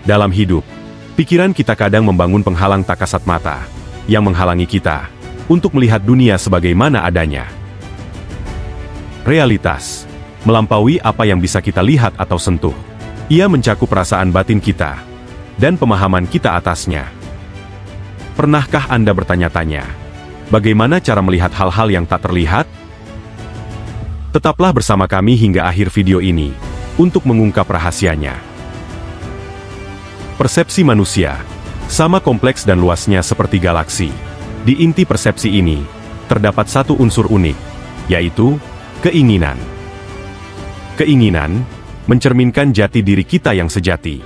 Dalam hidup, pikiran kita kadang membangun penghalang tak kasat mata, yang menghalangi kita untuk melihat dunia sebagaimana adanya. Realitas melampaui apa yang bisa kita lihat atau sentuh. Ia mencakup perasaan batin kita dan pemahaman kita atasnya. Pernahkah Anda bertanya-tanya, bagaimana cara melihat hal-hal yang tak terlihat? Tetaplah bersama kami hingga akhir video ini untuk mengungkap rahasianya. Persepsi manusia sama kompleks dan luasnya seperti galaksi. Di inti persepsi ini terdapat satu unsur unik, yaitu keinginan. Keinginan mencerminkan jati diri kita yang sejati.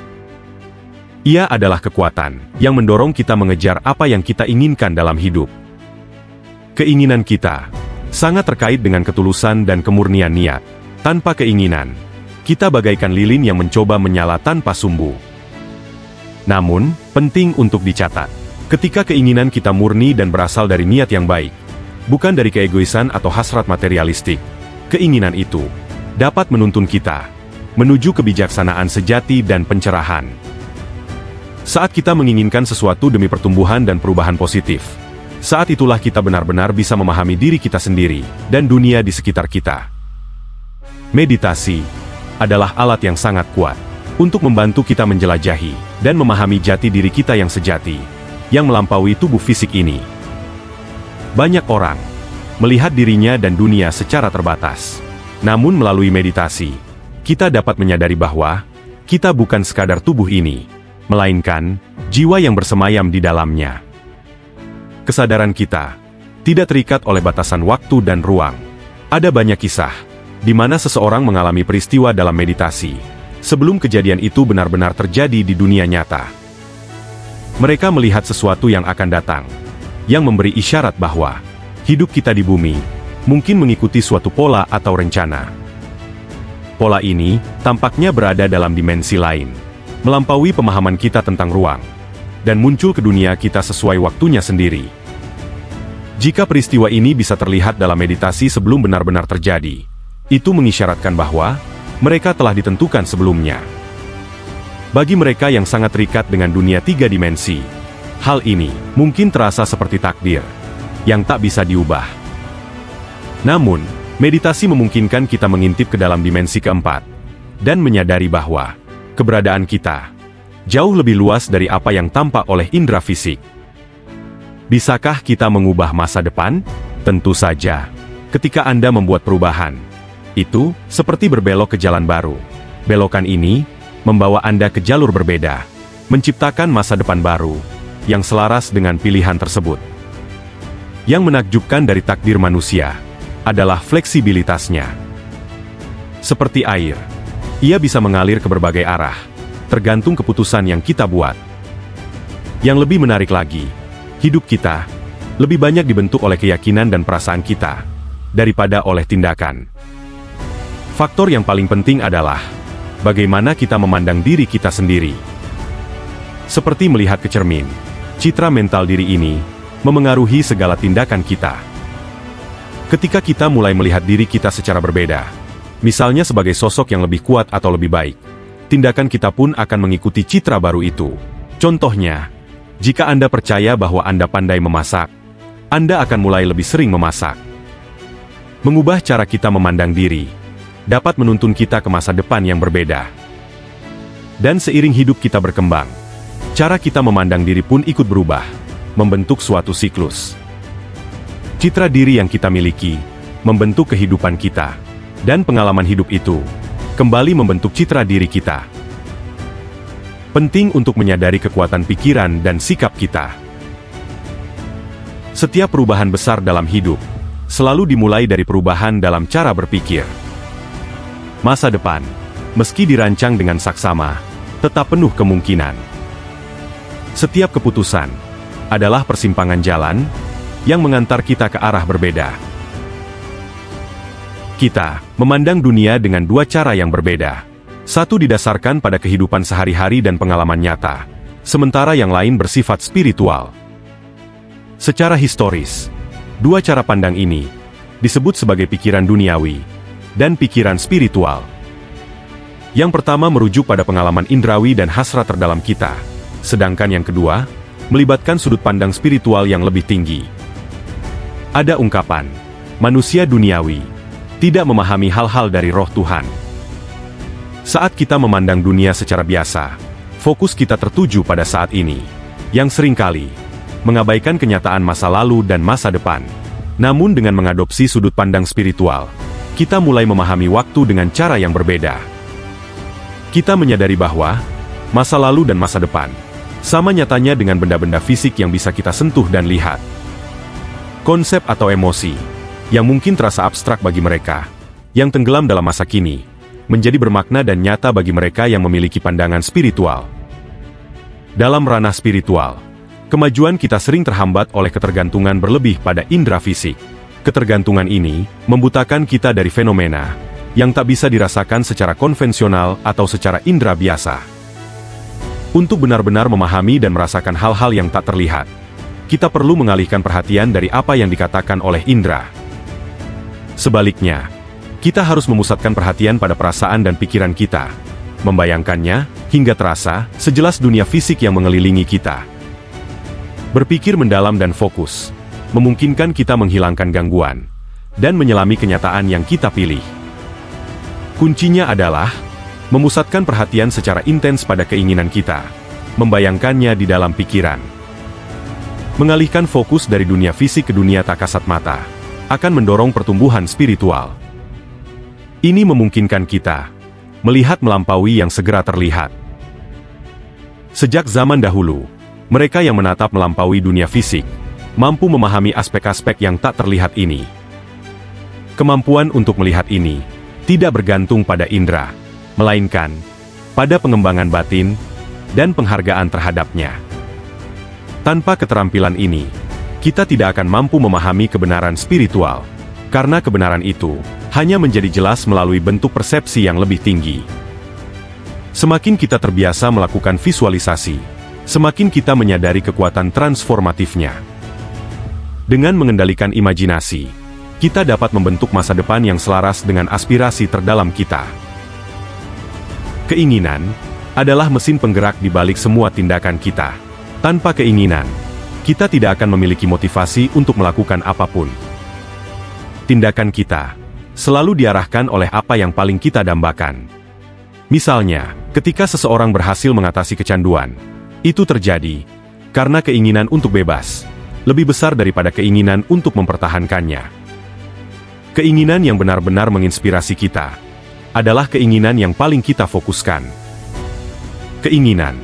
Ia adalah kekuatan yang mendorong kita mengejar apa yang kita inginkan dalam hidup. Keinginan kita sangat terkait dengan ketulusan dan kemurnian niat. Tanpa keinginan, kita bagaikan lilin yang mencoba menyala tanpa sumbu. Namun, penting untuk dicatat, ketika keinginan kita murni dan berasal dari niat yang baik, bukan dari keegoisan atau hasrat materialistik, keinginan itu dapat menuntun kita menuju kebijaksanaan sejati dan pencerahan. Saat kita menginginkan sesuatu demi pertumbuhan dan perubahan positif, saat itulah kita benar-benar bisa memahami diri kita sendiri dan dunia di sekitar kita. Meditasi adalah alat yang sangat kuat untuk membantu kita menjelajahi dan memahami jati diri kita yang sejati, yang melampaui tubuh fisik ini. Banyak orang melihat dirinya dan dunia secara terbatas. Namun melalui meditasi, kita dapat menyadari bahwa kita bukan sekadar tubuh ini, melainkan jiwa yang bersemayam di dalamnya. Kesadaran kita tidak terikat oleh batasan waktu dan ruang. Ada banyak kisah di mana seseorang mengalami peristiwa dalam meditasi sebelum kejadian itu benar-benar terjadi di dunia nyata. Mereka melihat sesuatu yang akan datang, yang memberi isyarat bahwa hidup kita di bumi mungkin mengikuti suatu pola atau rencana. Pola ini tampaknya berada dalam dimensi lain, melampaui pemahaman kita tentang ruang, dan muncul ke dunia kita sesuai waktunya sendiri. Jika peristiwa ini bisa terlihat dalam meditasi sebelum benar-benar terjadi, itu mengisyaratkan bahwa mereka telah ditentukan sebelumnya. Bagi mereka yang sangat terikat dengan dunia 3 dimensi, hal ini mungkin terasa seperti takdir yang tak bisa diubah. Namun, meditasi memungkinkan kita mengintip ke dalam dimensi keempat dan menyadari bahwa keberadaan kita jauh lebih luas dari apa yang tampak oleh indera fisik. Bisakah kita mengubah masa depan? Tentu saja. Ketika Anda membuat perubahan, itu seperti berbelok ke jalan baru. Belokan ini membawa Anda ke jalur berbeda, menciptakan masa depan baru yang selaras dengan pilihan tersebut. Yang menakjubkan dari takdir manusia adalah fleksibilitasnya. Seperti air, ia bisa mengalir ke berbagai arah, tergantung keputusan yang kita buat. Yang lebih menarik lagi, hidup kita lebih banyak dibentuk oleh keyakinan dan perasaan kita daripada oleh tindakan. Faktor yang paling penting adalah bagaimana kita memandang diri kita sendiri. Seperti melihat ke cermin, citra mental diri ini memengaruhi segala tindakan kita. Ketika kita mulai melihat diri kita secara berbeda, misalnya sebagai sosok yang lebih kuat atau lebih baik, tindakan kita pun akan mengikuti citra baru itu. Contohnya, jika Anda percaya bahwa Anda pandai memasak, Anda akan mulai lebih sering memasak. Mengubah cara kita memandang diri dapat menuntun kita ke masa depan yang berbeda. Dan seiring hidup kita berkembang, cara kita memandang diri pun ikut berubah, membentuk suatu siklus. Citra diri yang kita miliki membentuk kehidupan kita, dan pengalaman hidup itu kembali membentuk citra diri kita. Penting untuk menyadari kekuatan pikiran dan sikap kita. Setiap perubahan besar dalam hidup selalu dimulai dari perubahan dalam cara berpikir. Masa depan, meski dirancang dengan saksama, tetap penuh kemungkinan. Setiap keputusan adalah persimpangan jalan yang mengantar kita ke arah berbeda. Kita memandang dunia dengan dua cara yang berbeda. Satu didasarkan pada kehidupan sehari-hari dan pengalaman nyata, sementara yang lain bersifat spiritual. Secara historis, dua cara pandang ini disebut sebagai pikiran duniawi dan pikiran spiritual. Yang pertama merujuk pada pengalaman indrawi dan hasrat terdalam kita, sedangkan yang kedua melibatkan sudut pandang spiritual yang lebih tinggi. Ada ungkapan, manusia duniawi tidak memahami hal-hal dari roh Tuhan. Saat kita memandang dunia secara biasa, fokus kita tertuju pada saat ini, yang seringkali mengabaikan kenyataan masa lalu dan masa depan. Namun dengan mengadopsi sudut pandang spiritual, kita mulai memahami waktu dengan cara yang berbeda. Kita menyadari bahwa masa lalu dan masa depan sama nyatanya dengan benda-benda fisik yang bisa kita sentuh dan lihat. Konsep atau emosi yang mungkin terasa abstrak bagi mereka yang tenggelam dalam masa kini, menjadi bermakna dan nyata bagi mereka yang memiliki pandangan spiritual. Dalam ranah spiritual, kemajuan kita sering terhambat oleh ketergantungan berlebih pada indera fisik. Ketergantungan ini membutakan kita dari fenomena yang tak bisa dirasakan secara konvensional atau secara indera biasa. Untuk benar-benar memahami dan merasakan hal-hal yang tak terlihat, kita perlu mengalihkan perhatian dari apa yang dikatakan oleh indera. Sebaliknya, kita harus memusatkan perhatian pada perasaan dan pikiran kita, membayangkannya hingga terasa sejelas dunia fisik yang mengelilingi kita. Berpikir mendalam dan fokus memungkinkan kita menghilangkan gangguan dan menyelami kenyataan yang kita pilih. Kuncinya adalah memusatkan perhatian secara intens pada keinginan kita, membayangkannya di dalam pikiran. Mengalihkan fokus dari dunia fisik ke dunia tak kasat mata akan mendorong pertumbuhan spiritual. Ini memungkinkan kita melihat melampaui yang segera terlihat. Sejak zaman dahulu, mereka yang menatap melampaui dunia fisik mampu memahami aspek-aspek yang tak terlihat ini. Kemampuan untuk melihat ini tidak bergantung pada indera, melainkan pada pengembangan batin dan penghargaan terhadapnya. Tanpa keterampilan ini, kita tidak akan mampu memahami kebenaran spiritual, karena kebenaran itu hanya menjadi jelas melalui bentuk persepsi yang lebih tinggi. Semakin kita terbiasa melakukan visualisasi, semakin kita menyadari kekuatan transformatifnya. Dengan mengendalikan imajinasi, kita dapat membentuk masa depan yang selaras dengan aspirasi terdalam kita. Keinginan adalah mesin penggerak di balik semua tindakan kita. Tanpa keinginan, kita tidak akan memiliki motivasi untuk melakukan apapun. Tindakan kita selalu diarahkan oleh apa yang paling kita dambakan. Misalnya, ketika seseorang berhasil mengatasi kecanduan, itu terjadi karena keinginan untuk bebas lebih besar daripada keinginan untuk mempertahankannya. Keinginan yang benar-benar menginspirasi kita adalah keinginan yang paling kita fokuskan. Keinginan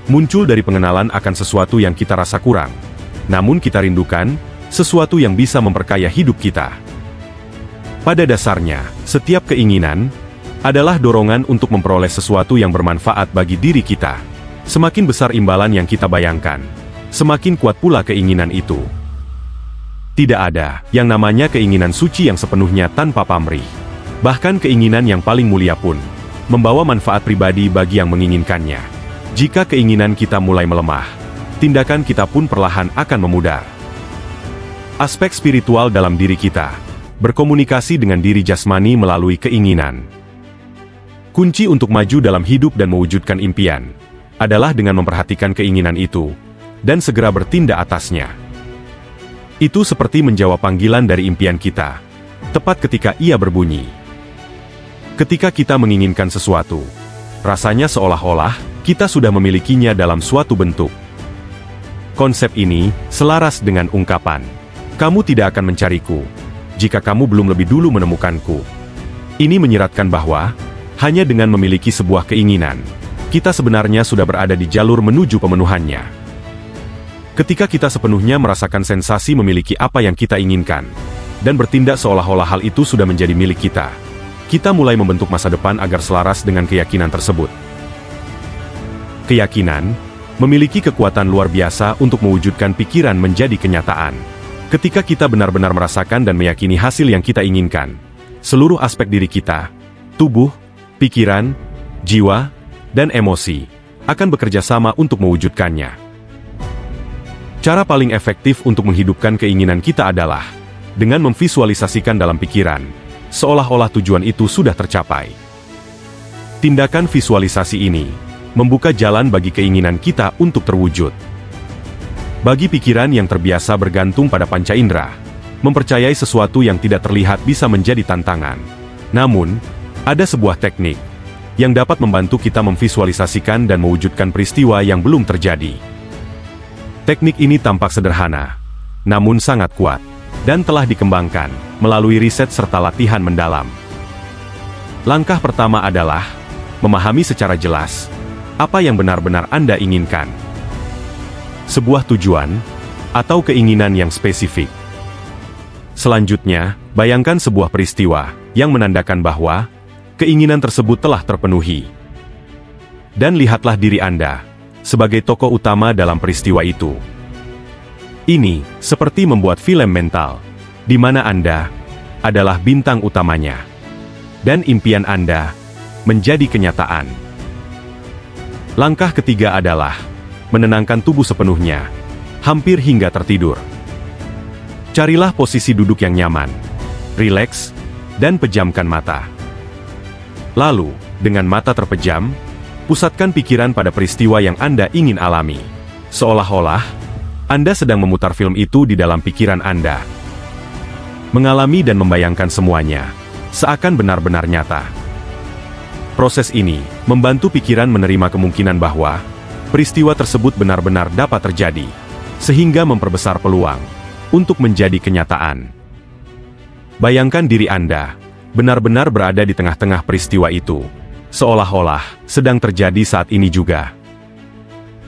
muncul dari pengenalan akan sesuatu yang kita rasa kurang, namun kita rindukan sesuatu yang bisa memperkaya hidup kita. Pada dasarnya, setiap keinginan adalah dorongan untuk memperoleh sesuatu yang bermanfaat bagi diri kita. Semakin besar imbalan yang kita bayangkan, semakin kuat pula keinginan itu. Tidak ada yang namanya keinginan suci yang sepenuhnya tanpa pamrih. Bahkan keinginan yang paling mulia pun membawa manfaat pribadi bagi yang menginginkannya. Jika keinginan kita mulai melemah, tindakan kita pun perlahan akan memudar. Aspek spiritual dalam diri kita berkomunikasi dengan diri jasmani melalui keinginan. Kunci untuk maju dalam hidup dan mewujudkan impian adalah dengan memperhatikan keinginan itu dan segera bertindak atasnya. Itu seperti menjawab panggilan dari impian kita, tepat ketika ia berbunyi. Ketika kita menginginkan sesuatu, rasanya seolah-olah kita sudah memilikinya dalam suatu bentuk. Konsep ini selaras dengan ungkapan, "Kamu tidak akan mencariku jika kamu belum lebih dulu menemukanku." Ini menyiratkan bahwa hanya dengan memiliki sebuah keinginan, kita sebenarnya sudah berada di jalur menuju pemenuhannya. Ketika kita sepenuhnya merasakan sensasi memiliki apa yang kita inginkan, dan bertindak seolah-olah hal itu sudah menjadi milik kita, kita mulai membentuk masa depan agar selaras dengan keyakinan tersebut. Keyakinan memiliki kekuatan luar biasa untuk mewujudkan pikiran menjadi kenyataan. Ketika kita benar-benar merasakan dan meyakini hasil yang kita inginkan, seluruh aspek diri kita, tubuh, pikiran, jiwa, dan emosi, akan bekerja sama untuk mewujudkannya. Cara paling efektif untuk menghidupkan keinginan kita adalah dengan memvisualisasikan dalam pikiran, seolah-olah tujuan itu sudah tercapai. Tindakan visualisasi ini membuka jalan bagi keinginan kita untuk terwujud. Bagi pikiran yang terbiasa bergantung pada panca indera, mempercayai sesuatu yang tidak terlihat bisa menjadi tantangan. Namun, ada sebuah teknik yang dapat membantu kita memvisualisasikan dan mewujudkan peristiwa yang belum terjadi. Teknik ini tampak sederhana, namun sangat kuat, dan telah dikembangkan melalui riset serta latihan mendalam. Langkah pertama adalah memahami secara jelas apa yang benar-benar Anda inginkan. Sebuah tujuan atau keinginan yang spesifik. Selanjutnya, bayangkan sebuah peristiwa yang menandakan bahwa keinginan tersebut telah terpenuhi. Dan lihatlah diri Anda sebagai tokoh utama dalam peristiwa itu. Ini seperti membuat film mental, di mana Anda adalah bintang utamanya, dan impian Anda menjadi kenyataan. Langkah ketiga adalah menenangkan tubuh sepenuhnya, hampir hingga tertidur. Carilah posisi duduk yang nyaman, rileks, dan pejamkan mata. Lalu, dengan mata terpejam, pusatkan pikiran pada peristiwa yang Anda ingin alami. Seolah-olah Anda sedang memutar film itu di dalam pikiran Anda. Mengalami dan membayangkan semuanya, seakan benar-benar nyata. Proses ini membantu pikiran menerima kemungkinan bahwa peristiwa tersebut benar-benar dapat terjadi, sehingga memperbesar peluang untuk menjadi kenyataan. Bayangkan diri Anda benar-benar berada di tengah-tengah peristiwa itu, seolah-olah sedang terjadi saat ini juga.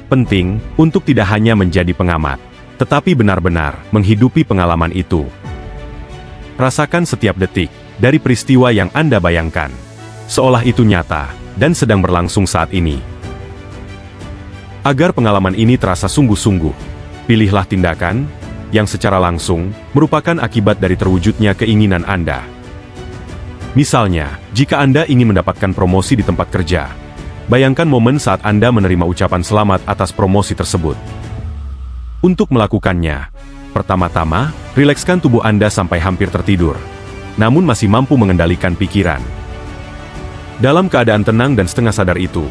Penting untuk tidak hanya menjadi pengamat, tetapi benar-benar menghidupi pengalaman itu. Rasakan setiap detik dari peristiwa yang Anda bayangkan, seolah itu nyata dan sedang berlangsung saat ini. Agar pengalaman ini terasa sungguh-sungguh, pilihlah tindakan yang secara langsung merupakan akibat dari terwujudnya keinginan Anda. Misalnya, jika Anda ingin mendapatkan promosi di tempat kerja, bayangkan momen saat Anda menerima ucapan selamat atas promosi tersebut. Untuk melakukannya, pertama-tama, rilekskan tubuh Anda sampai hampir tertidur, namun masih mampu mengendalikan pikiran. Dalam keadaan tenang dan setengah sadar itu,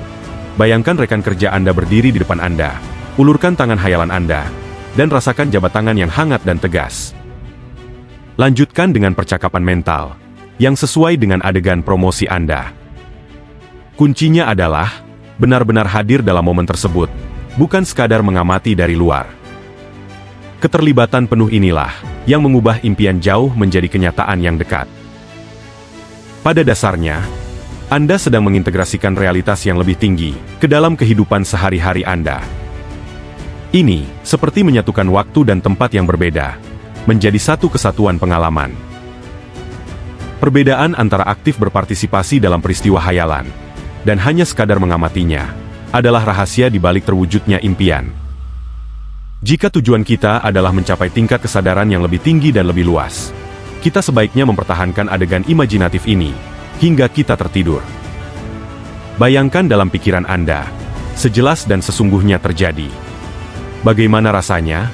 bayangkan rekan kerja Anda berdiri di depan Anda, ulurkan tangan hayalan Anda, dan rasakan jabat tangan yang hangat dan tegas. Lanjutkan dengan percakapan mental yang sesuai dengan adegan promosi Anda. Kuncinya adalah benar-benar hadir dalam momen tersebut, bukan sekadar mengamati dari luar. Keterlibatan penuh inilah yang mengubah impian jauh menjadi kenyataan yang dekat. Pada dasarnya, Anda sedang mengintegrasikan realitas yang lebih tinggi ke dalam kehidupan sehari-hari Anda. Ini seperti menyatukan waktu dan tempat yang berbeda menjadi satu kesatuan pengalaman. Perbedaan antara aktif berpartisipasi dalam peristiwa hayalan dan hanya sekadar mengamatinya adalah rahasia di balik terwujudnya impian. Jika tujuan kita adalah mencapai tingkat kesadaran yang lebih tinggi dan lebih luas, kita sebaiknya mempertahankan adegan imajinatif ini hingga kita tertidur. Bayangkan dalam pikiran Anda, sejelas dan sesungguhnya terjadi. Bagaimana rasanya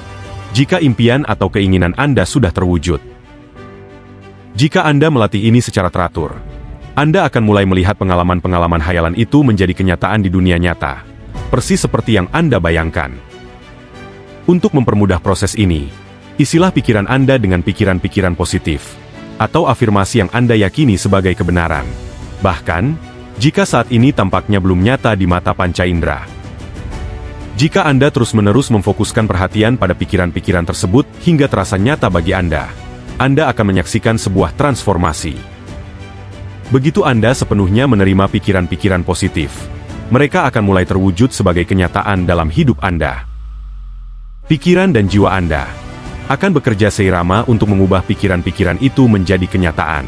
jika impian atau keinginan Anda sudah terwujud? Jika Anda melatih ini secara teratur, Anda akan mulai melihat pengalaman-pengalaman hayalan itu menjadi kenyataan di dunia nyata, persis seperti yang Anda bayangkan. Untuk mempermudah proses ini, isilah pikiran Anda dengan pikiran-pikiran positif, atau afirmasi yang Anda yakini sebagai kebenaran. Bahkan, jika saat ini tampaknya belum nyata di mata panca indera. Jika Anda terus-menerus memfokuskan perhatian pada pikiran-pikiran tersebut hingga terasa nyata bagi Anda akan menyaksikan sebuah transformasi. Begitu Anda sepenuhnya menerima pikiran-pikiran positif, mereka akan mulai terwujud sebagai kenyataan dalam hidup Anda. Pikiran dan jiwa Anda akan bekerja seirama untuk mengubah pikiran-pikiran itu menjadi kenyataan.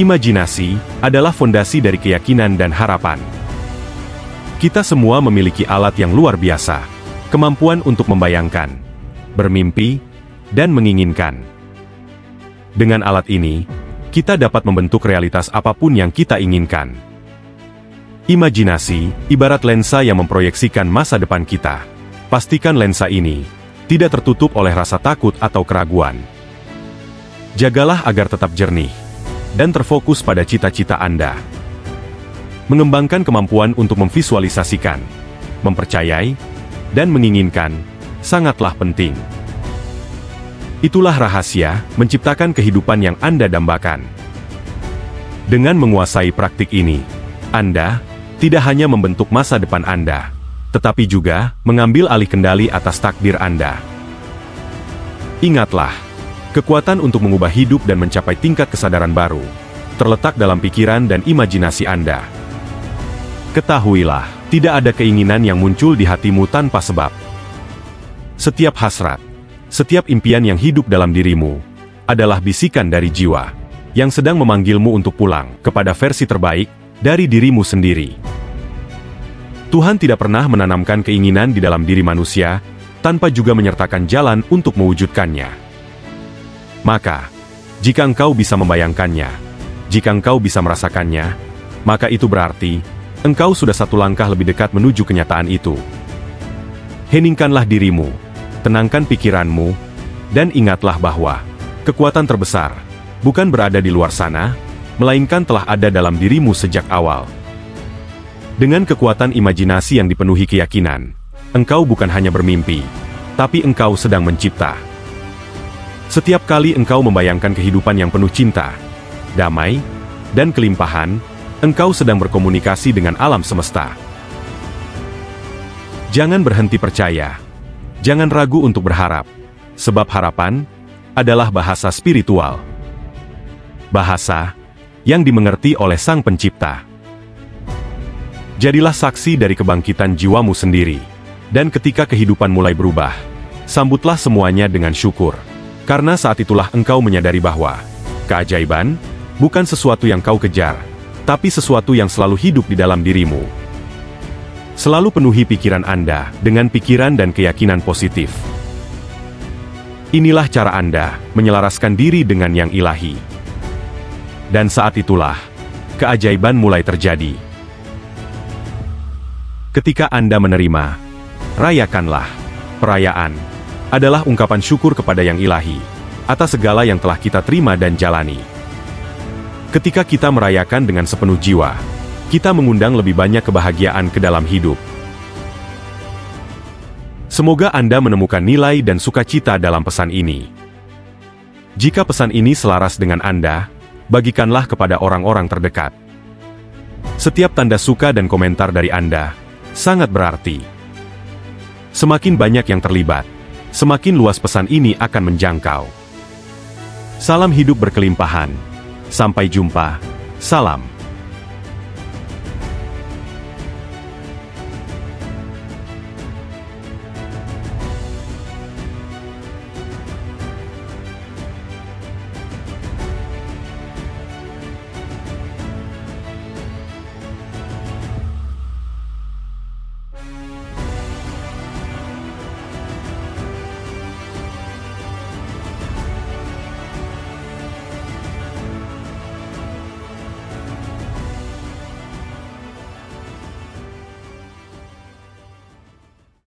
Imajinasi adalah fondasi dari keyakinan dan harapan. Kita semua memiliki alat yang luar biasa, kemampuan untuk membayangkan, bermimpi, dan menginginkan. Dengan alat ini, kita dapat membentuk realitas apapun yang kita inginkan. Imajinasi ibarat lensa yang memproyeksikan masa depan kita. Pastikan lensa ini tidak tertutup oleh rasa takut atau keraguan. Jagalah agar tetap jernih dan terfokus pada cita-cita Anda. Mengembangkan kemampuan untuk memvisualisasikan, mempercayai, dan menginginkan, sangatlah penting. Itulah rahasia menciptakan kehidupan yang Anda dambakan. Dengan menguasai praktik ini, Anda tidak hanya membentuk masa depan Anda, tetapi juga mengambil alih kendali atas takdir Anda. Ingatlah, kekuatan untuk mengubah hidup dan mencapai tingkat kesadaran baru terletak dalam pikiran dan imajinasi Anda. Ketahuilah, tidak ada keinginan yang muncul di hatimu tanpa sebab. Setiap hasrat, setiap impian yang hidup dalam dirimu, adalah bisikan dari jiwa, yang sedang memanggilmu untuk pulang kepada versi terbaik dari dirimu sendiri. Tuhan tidak pernah menanamkan keinginan di dalam diri manusia, tanpa juga menyertakan jalan untuk mewujudkannya. Maka, jika engkau bisa membayangkannya, jika engkau bisa merasakannya, maka itu berarti engkau sudah satu langkah lebih dekat menuju kenyataan itu. Heningkanlah dirimu, tenangkan pikiranmu, dan ingatlah bahwa kekuatan terbesar bukan berada di luar sana, melainkan telah ada dalam dirimu sejak awal. Dengan kekuatan imajinasi yang dipenuhi keyakinan, engkau bukan hanya bermimpi, tapi engkau sedang mencipta. Setiap kali engkau membayangkan kehidupan yang penuh cinta, damai, dan kelimpahan, engkau sedang berkomunikasi dengan alam semesta. Jangan berhenti percaya. Jangan ragu untuk berharap, sebab harapan adalah bahasa spiritual. Bahasa yang dimengerti oleh Sang Pencipta. Jadilah saksi dari kebangkitan jiwamu sendiri. Dan ketika kehidupan mulai berubah, sambutlah semuanya dengan syukur. Karena saat itulah engkau menyadari bahwa keajaiban bukan sesuatu yang kau kejar, tapi sesuatu yang selalu hidup di dalam dirimu. Selalu penuhi pikiran Anda dengan pikiran dan keyakinan positif. Inilah cara Anda menyelaraskan diri dengan yang ilahi. Dan saat itulah, keajaiban mulai terjadi. Ketika Anda menerima, rayakanlah. Perayaan adalah ungkapan syukur kepada yang ilahi, atas segala yang telah kita terima dan jalani. Ketika kita merayakan dengan sepenuh jiwa, kita mengundang lebih banyak kebahagiaan ke dalam hidup. Semoga Anda menemukan nilai dan sukacita dalam pesan ini. Jika pesan ini selaras dengan Anda, bagikanlah kepada orang-orang terdekat. Setiap tanda suka dan komentar dari Anda sangat berarti. Semakin banyak yang terlibat, semakin luas pesan ini akan menjangkau. Salam hidup berkelimpahan. Sampai jumpa. Salam.